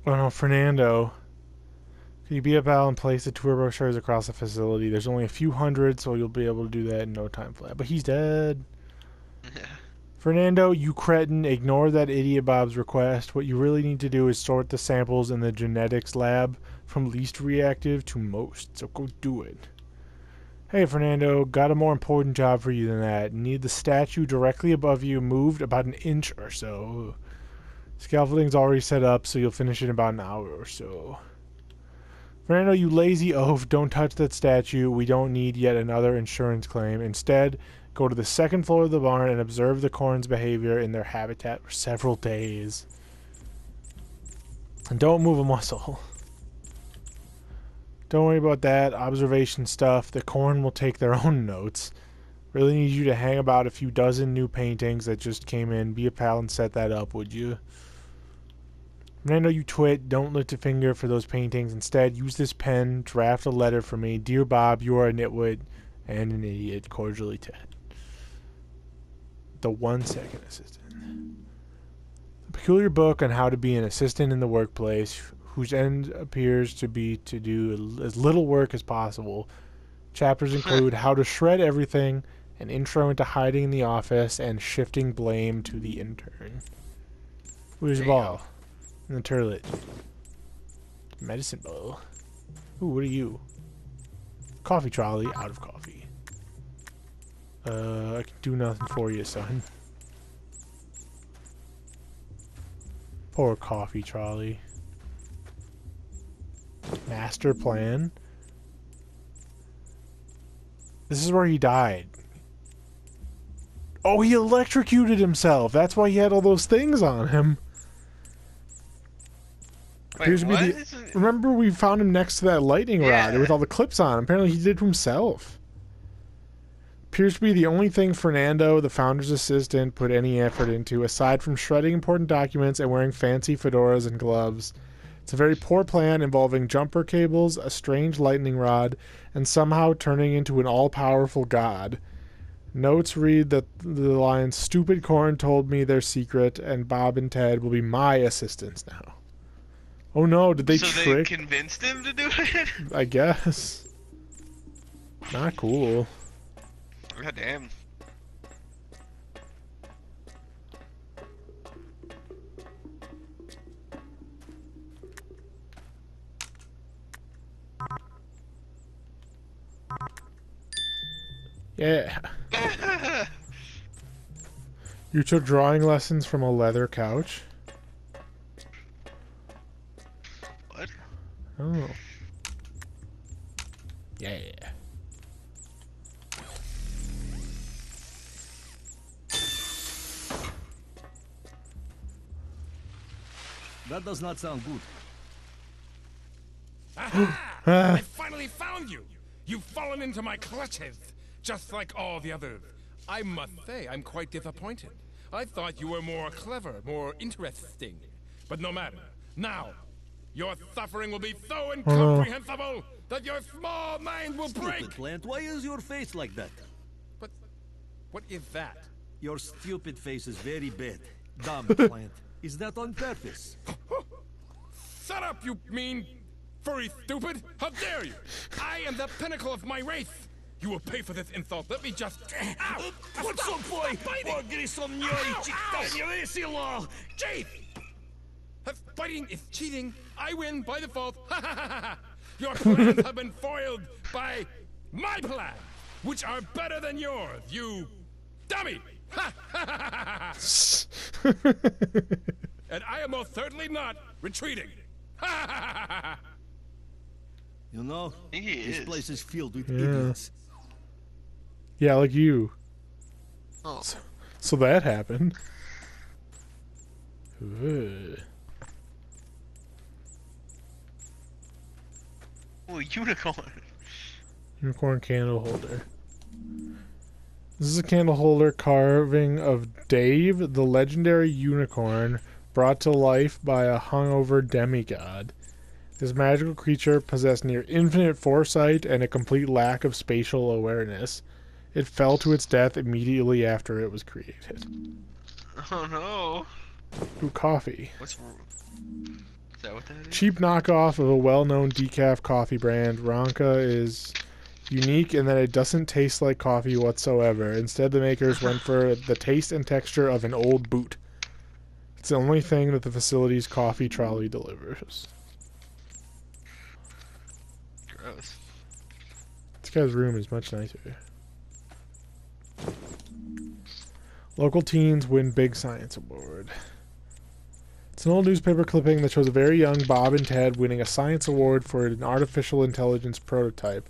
Oh no, Fernando. Can you be a pal and place the turbo shards across the facility? There's only a few hundred, so you'll be able to do that in no time flat. But he's dead. Fernando, you cretin, ignore that idiot Bob's request. What you really need to do is sort the samples in the genetics lab from least reactive to most, so go do it. Hey Fernando, got a more important job for you than that. Need the statue directly above you moved about an inch or so. Scaffolding's already set up, so you'll finish in about an hour or so. Fernando, you lazy oaf, don't touch that statue. We don't need yet another insurance claim. Instead, go to the second floor of the barn and observe the corns' behavior in their habitat for several days. And don't move a muscle. Don't worry about that observation stuff. The corn will take their own notes. Really need you to hang about a few dozen new paintings that just came in. Be a pal and set that up, would you? Fernando, you twit. Don't lift a finger for those paintings. Instead, use this pen. Draft a letter for me. Dear Bob, you are a nitwit and an idiot. Cordially, Ted. The 1-second assistant. A peculiar book on how to be an assistant in the workplace, whose end appears to be to do as little work as possible. Chapters include how to shred everything, an intro into hiding in the office, and shifting blame to the intern. Where's the ball? And the turlet. Medicine ball. Ooh, what are you? Coffee trolley. Out of coffee. I can do nothing for you, son. Poor coffee trolley. Master plan. This is where he died. Oh, he electrocuted himself. That's why he had all those things on him. Wait, what? Remember we found him next to that lightning rod with all the clips on him. Apparently he did it to himself. Appears to be the only thing Fernando, the founder's assistant, put any effort into, aside from shredding important documents and wearing fancy fedoras and gloves. It's a very poor plan involving jumper cables, a strange lightning rod, and somehow turning into an all-powerful god. Notes read that the line, "Stupid corn told me their secret, and Bob and Ted will be my assistants now." Oh no, did they trick? So they convinced him to do it? I guess. Not cool. God damn. Yeah. You took drawing lessons from a leather couch? What? Oh. Yeah. That does not sound good. Aha! I finally found you! You've fallen into my clutches, just like all the others. I must say, I'm quite disappointed. I thought you were more clever, more interesting. But no matter. Now, your suffering will be so incomprehensible that your small mind will break! Stupid plant, why is your face like that? But what is that? Your stupid face is very bad. Dumb plant. Is that on purpose? Shut up, you mean furry stupid! How dare you! I am the pinnacle of my race! You will pay for this insult. Let me just... Ow! What's up, boy? Chief! If fighting is cheating, I win by default. Ha ha ha ha! Your plans have been foiled by my plans, which are better than yours, you dummy! Ha ha ha ha! And I am most certainly not retreating. Ha ha ha ha! You know, this place is filled with Yeah. idiots. Yeah, like you. Oh. So that happened. Ugh. Oh, unicorn. Unicorn candle holder. This is a candle holder carving of Dave, the legendary unicorn, brought to life by a hungover demigod. This magical creature possessed near infinite foresight and a complete lack of spatial awareness. It fell to its death immediately after it was created. Oh no. Ooh, coffee. What's that what that is? Cheap knockoff of a well-known decaf coffee brand, Ronca is unique in that it doesn't taste like coffee whatsoever. Instead, the makers went for the taste and texture of an old boot. It's the only thing that the facility's coffee trolley delivers. Gross. This guy's room is much nicer. Local teens win big science award. It's an old newspaper clipping that shows a very young Bob and Ted winning a science award for an artificial intelligence prototype.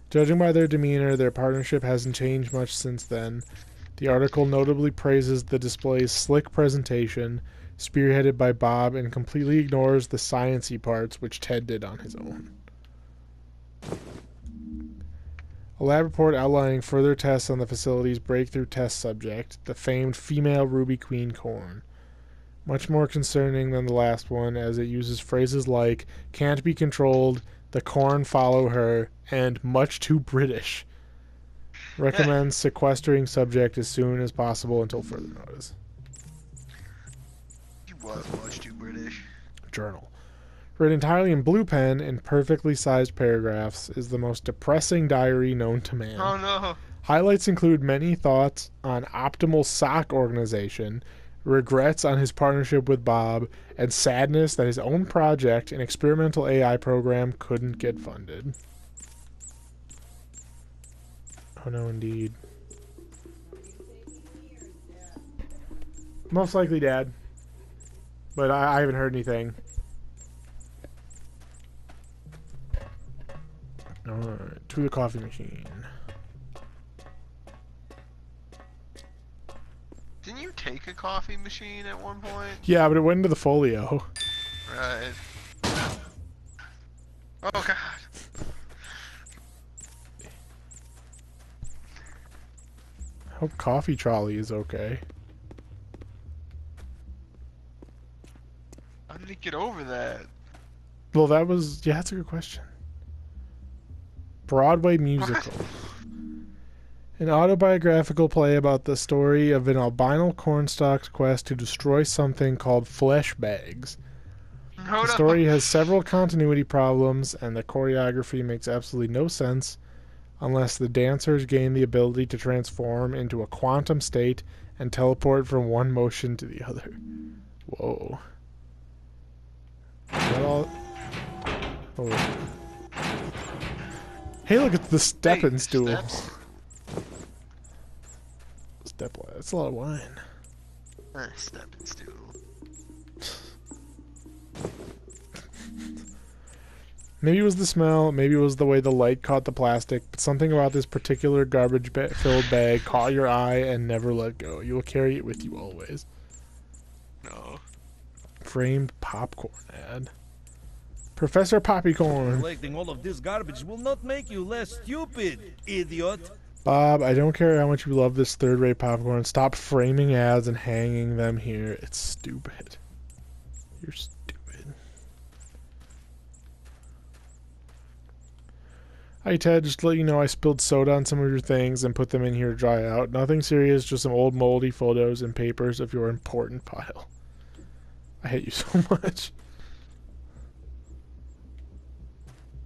Judging by their demeanor, their partnership hasn't changed much since then. The article notably praises the display's slick presentation, spearheaded by Bob, and completely ignores the science-y parts, which Ted did on his own. A lab report outlining further tests on the facility's breakthrough test subject, the famed female Ruby Queen corn. Much more concerning than the last one, as it uses phrases like, can't be controlled, the corn follow her, and much too British. Recommends sequestering subject as soon as possible until further notice. He was much too British. Journal. Written entirely in blue pen in perfectly sized paragraphs, is the most depressing diary known to man. Oh no. Highlights include many thoughts on optimal sock organization, regrets on his partnership with Bob, and sadness that his own project, an experimental AI program, couldn't get funded. Oh no, indeed. Most likely Dad. But I haven't heard anything. Alright, to the coffee machine. Didn't you take a coffee machine at one point? Yeah, but it went into the folio. Right. Oh god. I hope coffee trolley is okay. How did he get over that? Well, that was... Yeah, that's a good question. Broadway musical. An autobiographical play about the story of an albino cornstalk's quest to destroy something called flesh bags. No, The story has several continuity problems, and the choreography makes absolutely no sense unless the dancers gain the ability to transform into a quantum state and teleport from one motion to the other. Whoa. Is that all? Oh. Hey, look, it's the stepping Hey, stool. steps? Step. That's a lot of wine. Stepping stool. Maybe it was the smell, maybe it was the way the light caught the plastic, but something about this particular garbage-filled bag caught your eye and never let go. You will carry it with you always. No. Framed popcorn ad. Professor Poppycorn. Collecting all of this garbage will not make you less stupid, idiot. Bob, I don't care how much you love this third-rate popcorn. Stop framing ads and hanging them here. It's stupid. You're stupid. Hi Ted, just to let you know I spilled soda on some of your things and put them in here to dry out. Nothing serious, just some old moldy photos and papers of your important pile. I hate you so much.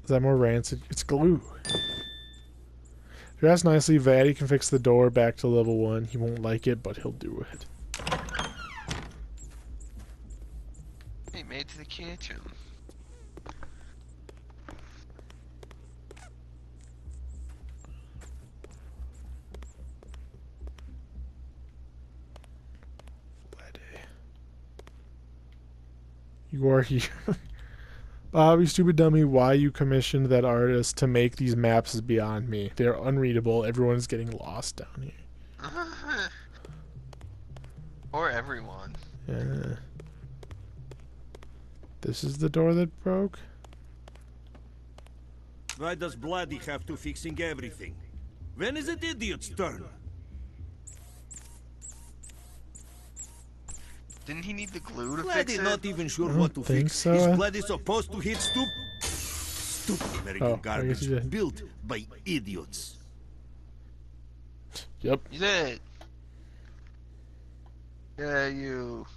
Is that more rancid? It's glue. If you ask nicely, Vaddy can fix the door back to level 1. He won't like it, but he'll do it. He made it to the kitchen. You are here. Bob, you stupid dummy, why you commissioned that artist to make these maps is beyond me. They're unreadable. Everyone is getting lost down here. Or everyone. Yeah. This is the door that broke? Why does Bloody have to fixing everything? When is it idiot's turn? Didn't he need the glue to Bloody fix it? not even sure I what don't to think fix. so. Is Bloody supposed to hit stupid American Oh, I guess garbage he did. built by idiots? Yep. You did. Yeah, you.